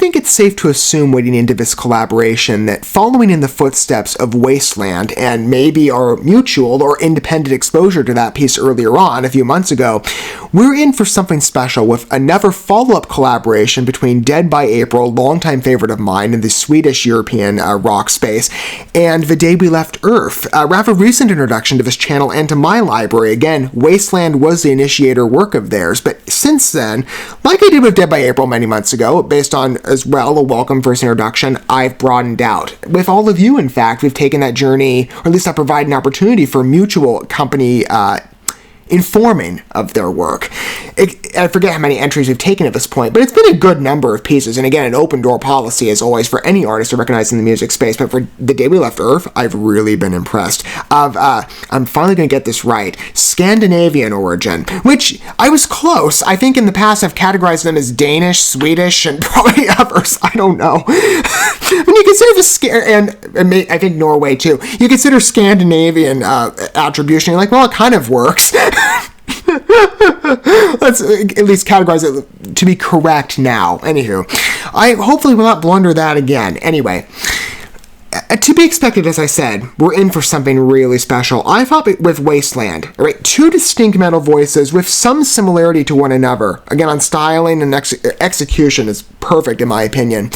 think it's safe to assume, wading into this collaboration, that following in the footsteps of Wasteland and maybe our mutual or independent exposure to that piece earlier on, a few months ago, we're in for something special with another follow-up collaboration between Dead by April, longtime favorite of mine in the Swedish European rock space, and The Day We Left Earth, a rather recent introduction to this channel and to my library. Again, Wasteland was the initiator work of theirs, but since then, like I did with Dead by April many months ago, based on as well a welcome first introduction, I've broadened out. With all of you, in fact, we've taken that journey, or at least I provide an opportunity for mutual company informing of their work. I forget how many entries we've taken at this point, but it's been a good number of pieces, and again, an open door policy as always for any artist to recognize in the music space, but for The Day We Left Earth, I've really been impressed. I'm finally going to get this right. Scandinavian origin, which I was close. I think in the past I've categorized them as Danish, Swedish, and probably others. I don't know. When you consider and I think Norway too, you consider Scandinavian attribution, you're like, well, it kind of works. Let's at least categorize it to be correct now. Anywho, I hopefully will not blunder that again. Anyway, to be expected, as I said, we're in for something really special. I thought with Wasteland, right, two distinct metal voices with some similarity to one another. Again, on styling and execution is perfect in my opinion.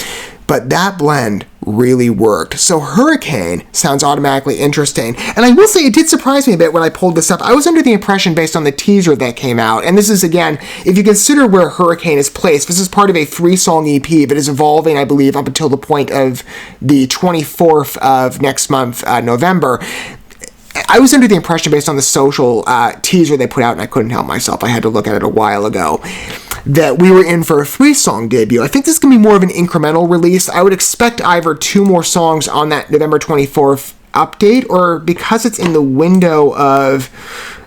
But that blend really worked. So Hurricane sounds automatically interesting. And I will say it did surprise me a bit when I pulled this up. I was under the impression based on the teaser that came out, and this is, again, if you consider where Hurricane is placed, this is part of a 3-song EP that is evolving, I believe, up until the point of the 24th of next month, November. I was under the impression, based on the social teaser they put out, and I couldn't help myself, I had to look at it a while ago, that we were in for a 3-song debut. I think this is going to be more of an incremental release. I would expect either 2 more songs on that November 24th update, or because it's in the window of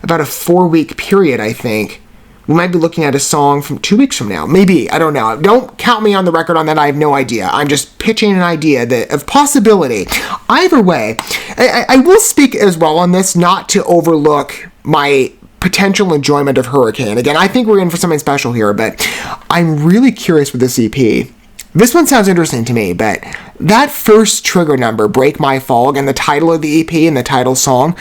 about a 4-week period, I think, we might be looking at a song from 2 weeks from now. Maybe. I don't know. Don't count me on the record on that. I have no idea. I'm just pitching an idea of possibility. Either way, I will speak as well on this, not to overlook my potential enjoyment of Hurricane. Again, I think we're in for something special here, but I'm really curious with this EP. This one sounds interesting to me, but that first trigger number, Break My Fog, and the title of the EP and the title song,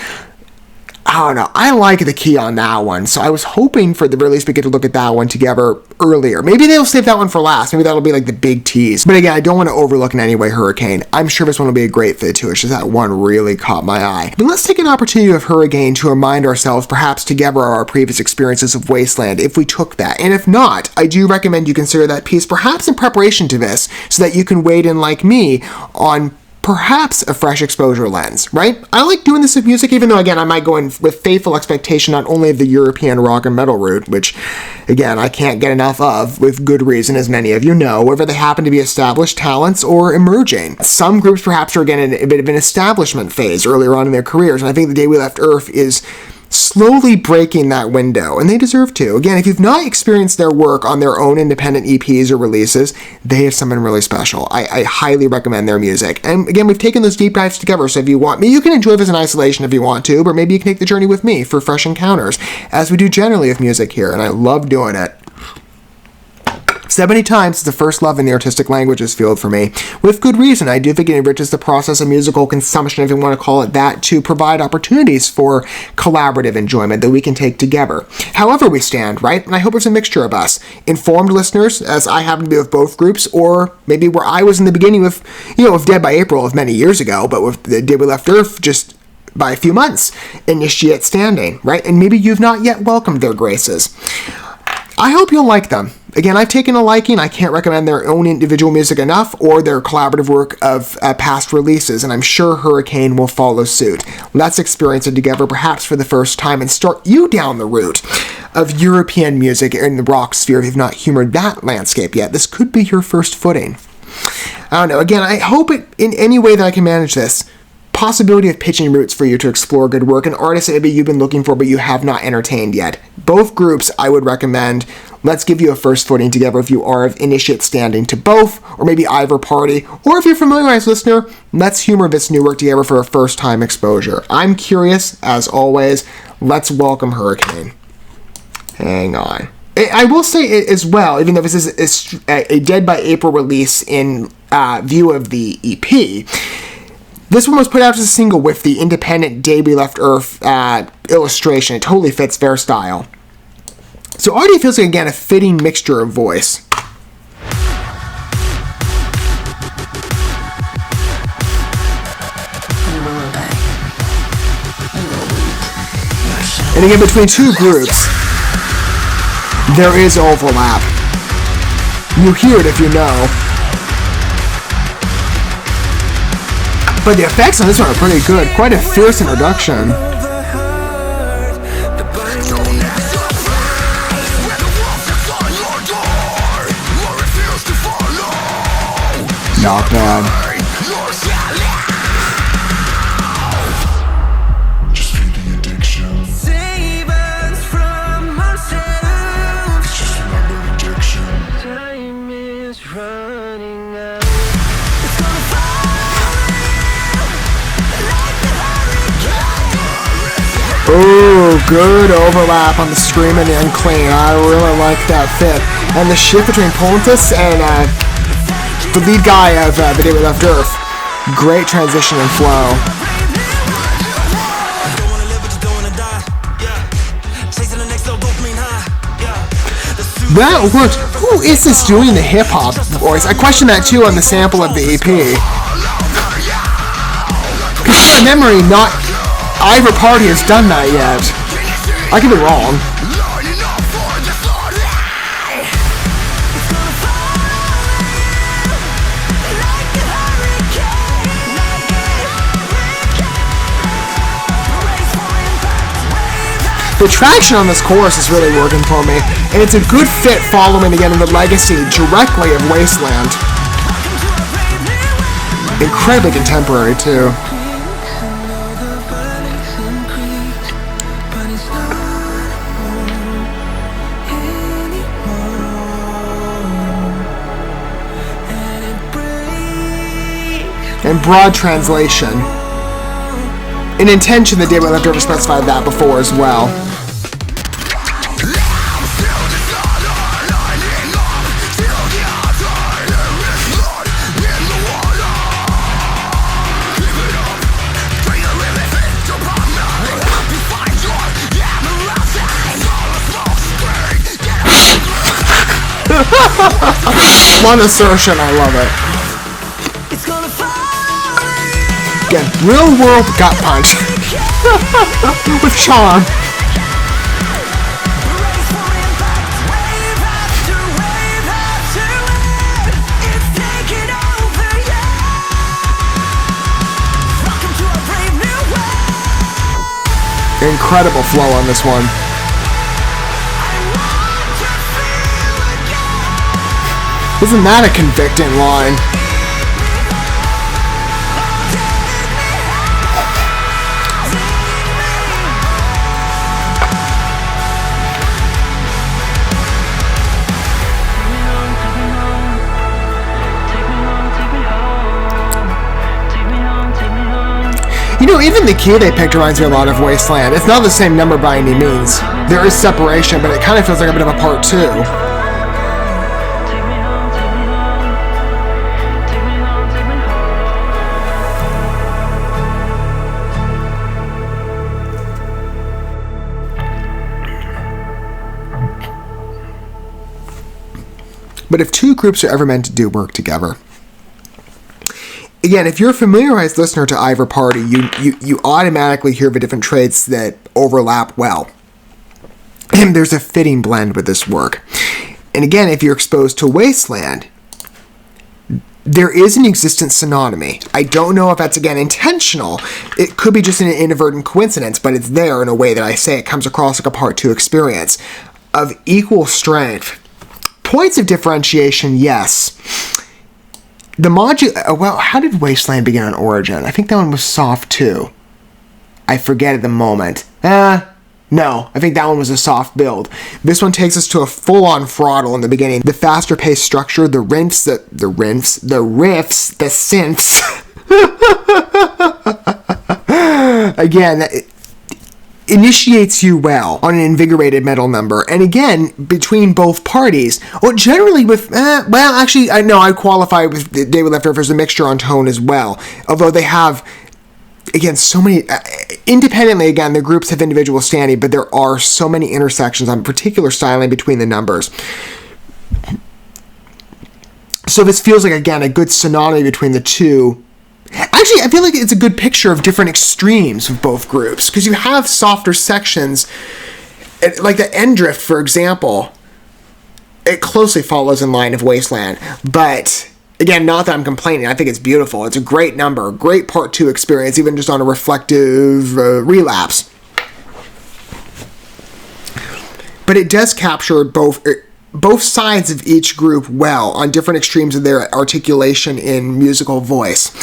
I don't know. I like the key on that one, so I was hoping for the release we get to look at that one together earlier. Maybe they'll save that one for last. Maybe that'll be like the big tease. But again, I don't want to overlook in any way Hurricane. I'm sure this one will be a great fit too. It's just that one really caught my eye. But let's take an opportunity of Hurricane to remind ourselves, perhaps together, our previous experiences of Wasteland, if we took that. And if not, I do recommend you consider that piece perhaps in preparation to this, so that you can wade in like me on perhaps a fresh exposure lens, right? I like doing this with music, even though, again, I might go in with faithful expectation not only of the European rock and metal route, which, again, I can't get enough of, with good reason, as many of you know, whether they happen to be established talents or emerging. Some groups perhaps are, again, in a bit of an establishment phase earlier on in their careers, and I think The Day We Left Earth is slowly breaking that window, and they deserve to. Again, if you've not experienced their work on their own independent EPs or releases, they have something really special. I highly recommend their music. And again, we've taken those deep dives together, so if you want me, you can enjoy this in isolation if you want to, but maybe you can take the journey with me for fresh encounters, as we do generally with music here, and I love doing it. 70 times is the first love in the artistic languages field for me. With good reason. I do think it enriches the process of musical consumption, if you want to call it that, to provide opportunities for collaborative enjoyment that we can take together. However we stand, right? And I hope it's a mixture of us. Informed listeners, as I happen to be with both groups, or maybe where I was in the beginning with, with Dead by April of many years ago, but with The Day We Left Earth just by a few months, initiate standing, right? And maybe you've not yet welcomed their graces. I hope you'll like them. Again, I've taken a liking. I can't recommend their own individual music enough, or their collaborative work of past releases, and I'm sure Hurricane will follow suit. Let's experience it together, perhaps for the first time, and start you down the route of European music in the rock sphere if you've not humored that landscape yet. This could be your first footing. I don't know. Again, I hope it in any way that I can manage this. Possibility of pitching routes for you to explore good work, an artist that maybe you've been looking for but you have not entertained yet. Both groups I would recommend. Let's give you a first footing together if you are of initiate standing to both, or maybe either party, or if you're a familiarized listener, let's humor this new work together for a first time exposure. I'm curious, as always. Let's welcome Hurricane. Hang on. I will say it as well, even though this is a Dead by April release in view of the EP, this one was put out as a single with the independent Day We Left Earth illustration. It totally fits their style. So already feels like, again, a fitting mixture of voice. And again, between two groups, there is overlap. You hear it if you know. But the effects on this one are pretty good. Quite a fierce introduction. Not bad. Ooh, good overlap on the Screaming and Clean. I really like that fit. And the shift between Pontus and the lead guy of The Day We Left Earth. Great transition and flow. That worked. Who is this doing the hip-hop voice? I questioned that too on the sample of the EP. Because from memory, not Ivor Party has done that yet. I could be wrong. The traction on this chorus is really working for me, and it's a good fit following again in the legacy directly of Wasteland. Incredibly contemporary too. And broad translation. In intention, the Day We Left Earth specified that before as well. One assertion, I love it. Again, real world gut punch. With charm. Incredible flow on this one. Isn't that a convicting line? You know, even the key they picked reminds me a lot of Wasteland. It's not the same number by any means. There is separation, but it kind of feels like a bit of a part two. But if two groups are ever meant to do work together, again, if you're a familiarized listener to Ivor Party, you automatically hear the different traits that overlap well. And there's a fitting blend with this work. And again, if you're exposed to Wasteland, there is an existent synonymy. I don't know if that's, again, intentional. It could be just an inadvertent coincidence, but it's there in a way that I say it comes across like a part two experience of equal strength. Points of differentiation, yes. The well, how did Wasteland begin on Origin? I think that one was soft too. I forget at the moment. No, I think that one was a soft build. This one takes us to a full-on throttle in the beginning. The faster-paced structure, the riffs, the synths. Again, initiates you well on an invigorated metal number. And again, between both parties, or generally with, actually, I know I qualify with The Day We Left Earth as a mixture on tone as well. Although they have, again, so many, independently, again, the groups have individual standing, but there are so many intersections on particular styling between the numbers. So this feels like, again, a good synonymy between the two. Actually, I feel like it's a good picture of different extremes of both groups, because you have softer sections, like the End Drift, for example. It closely follows in line of Wasteland, but again, not that I'm complaining. I think it's beautiful. It's a great number, great part 2 experience, even just on a reflective relapse. But it does capture both sides of each group well on different extremes of their articulation in musical voice.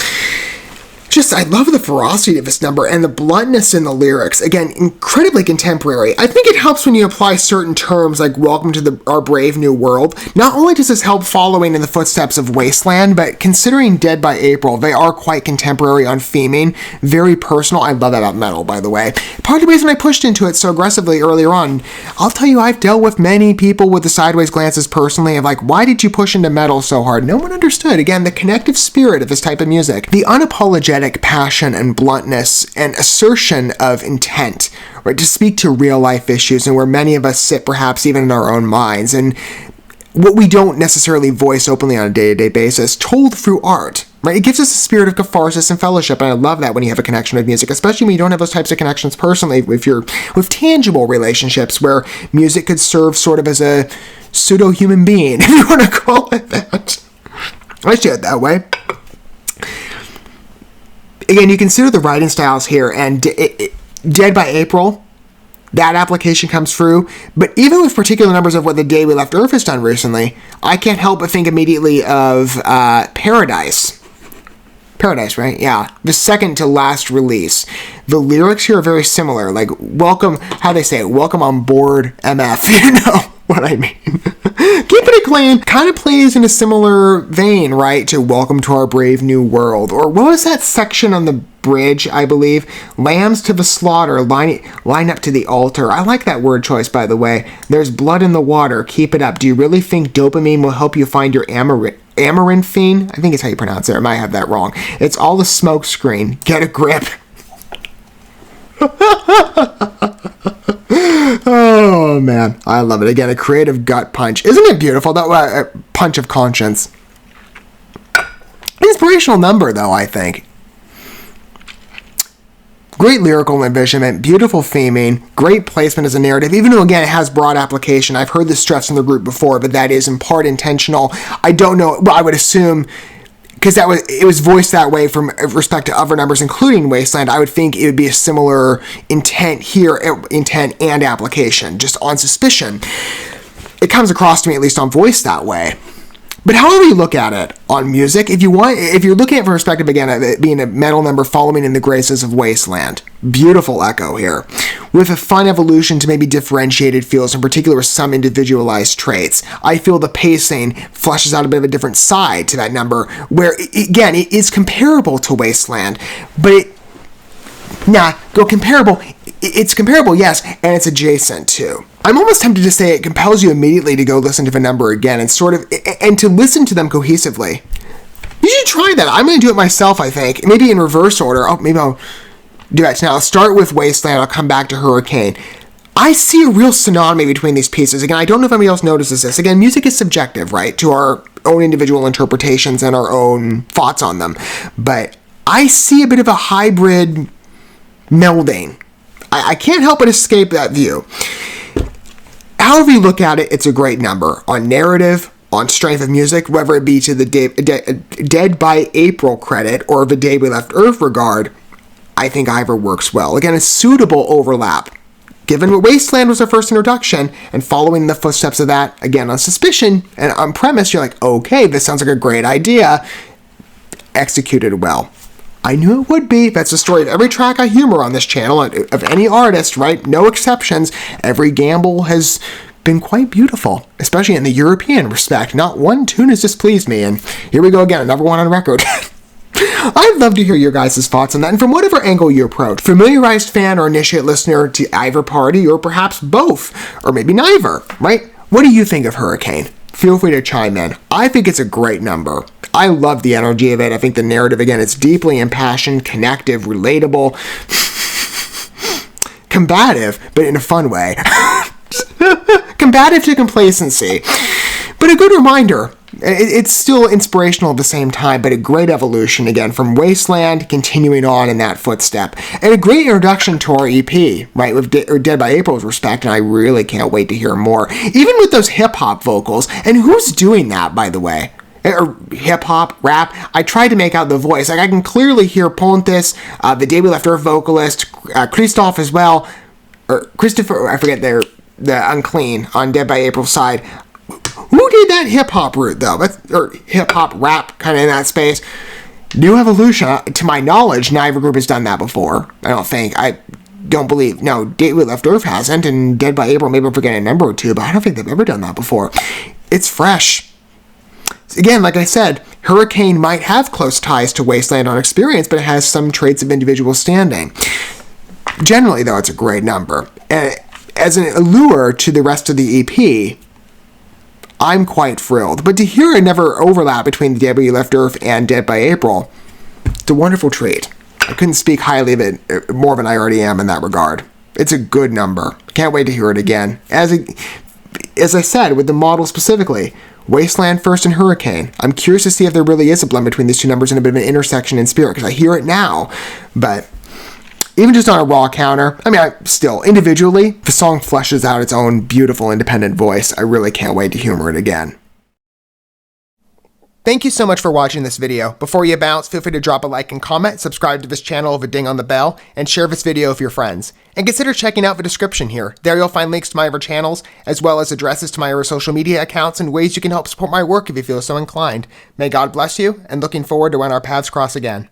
I love the ferocity of this number and the bluntness in the lyrics. Again, incredibly contemporary. I think it helps when you apply certain terms like welcome to our brave new world. Not only does this help following in the footsteps of Wasteland, but considering Dead by April, they are quite contemporary on theming, very personal. I love that about metal, by the way. Part of the reason I pushed into it so aggressively earlier on, I'll tell you, I've dealt with many people with the sideways glances personally of like, why did you push into metal so hard? No one understood. Again, the connective spirit of this type of music. The unapologetic passion and bluntness and assertion of intent, right, to speak to real life issues and where many of us sit perhaps even in our own minds, and what we don't necessarily voice openly on a day-to-day basis, told through art, right? It gives us a spirit of catharsis and fellowship, and I love that when you have a connection with music, especially when you don't have those types of connections personally with tangible relationships where music could serve sort of as a pseudo-human being, if you want to call it that. I see it that way. Again, you consider the writing styles here, and Dead by April, that application comes through. But even with particular numbers of what The Day We Left Earth has done recently, I can't help but think immediately of Paradise. Paradise, right? Yeah. The second to last release. The lyrics here are very similar. Like, welcome, how they say it, welcome on board MF, you know what I mean. Keeping it clean kind of plays in a similar vein, right, to Welcome to Our Brave New World. Or what was that section on the bridge, I believe? Lambs to the slaughter, line up to the altar. I like that word choice, by the way. There's blood in the water, keep it up. Do you really think dopamine will help you find your amaranthine? I think it's how you pronounce it. I might have that wrong. It's all a smoke screen. Get a grip. Oh, man. I love it. Again, a creative gut punch. Isn't it beautiful? That punch of conscience. Inspirational number, though, I think. Great lyrical envisionment, beautiful theming, great placement as a narrative, even though, again, it has broad application. I've heard this stressed in the group before, but that is in part intentional. I don't know, well, I would assume, because it was voiced that way from respect to other numbers, including Wasteland, I would think it would be a similar intent here, intent and application, just on suspicion. It comes across to me, at least on voice, that way. But however you look at it on music, if you're looking at it from perspective, again, of it being a metal number following in the graces of Wasteland, beautiful echo here, with a fun evolution to maybe differentiated feels, in particular with some individualized traits. I feel the pacing fleshes out a bit of a different side to that number, where, again, it is comparable to Wasteland, but comparable. It's comparable, yes, and it's adjacent too. I'm almost tempted to say it compels you immediately to go listen to the number again and to listen to them cohesively. You should try that. I'm going to do it myself, I think. Maybe in reverse order. Oh, maybe I'll do that now. I'll start with Wasteland. I'll come back to Hurricane. I see a real synonymy between these pieces. Again, I don't know if anybody else notices this. Again, music is subjective, right, to our own individual interpretations and our own thoughts on them. But I see a bit of a hybrid melding. I can't help but escape that view. However you look at it, it's a great number. On narrative, on strength of music, whether it be to the Dead by April credit or The Day We Left Earth regard, I think either works well. Again, a suitable overlap. Given what Wasteland was our first introduction, and following the footsteps of that, again, on suspicion and on premise, you're like, okay, this sounds like a great idea. Executed well. I knew it would be. That's the story of every track I humor on this channel, of any artist, right? No exceptions. Every gamble has been quite beautiful, especially in the European respect. Not one tune has displeased me, and here we go again, another one on record. I'd love to hear your guys' thoughts on that, and from whatever angle you approach. Familiarized fan or initiate listener to either party, or perhaps both, or maybe neither, right? What do you think of Hurricane? Feel free to chime in. I think it's a great number. I love the energy of it. I think the narrative, again, it's deeply impassioned, connective, relatable, combative, but in a fun way. Combative to complacency. But a good reminder. It's still inspirational at the same time, but a great evolution, again, from Wasteland, continuing on in that footstep. And a great introduction to our EP, right, with Dead by April's respect, and I really can't wait to hear more. Even with those hip-hop vocals, and who's doing that, by the way? Or hip-hop, rap. I tried to make out the voice. Like, I can clearly hear Pontes, the Day We Left Earth vocalist, Christoph as well, or Christopher, I forget, the Unclean on Dead by April's side. Who did that hip-hop route, though? Or hip-hop rap, kind of in that space. New Evolution, to my knowledge, neither group has done that before. I don't think. I don't believe. No, Day We Left Earth hasn't, and Dead by April, maybe I'm forgetting a number or two, but I don't think they've ever done that before. It's fresh. Again, like I said, Hurricane might have close ties to Wasteland on experience, but it has some traits of individual standing. Generally, though, it's a great number. And as an allure to the rest of the EP, I'm quite thrilled. But to hear a never overlap between the Day We Left Earth and Dead by April, it's a wonderful treat. I couldn't speak highly of it more than I already am in that regard. It's a good number. Can't wait to hear it again. As I said, with the model specifically, Wasteland first and Hurricane. I'm curious to see if there really is a blend between these two numbers and a bit of an intersection in spirit, because I hear it now, but even just on a raw counter, I mean, still, individually, the song fleshes out its own beautiful independent voice. I really can't wait to humor it again. Thank you so much for watching this video. Before you bounce, feel free to drop a like and comment, subscribe to this channel with a ding on the bell, and share this video with your friends. And consider checking out the description here. There you'll find links to my other channels, as well as addresses to my other social media accounts and ways you can help support my work if you feel so inclined. May God bless you, and looking forward to when our paths cross again.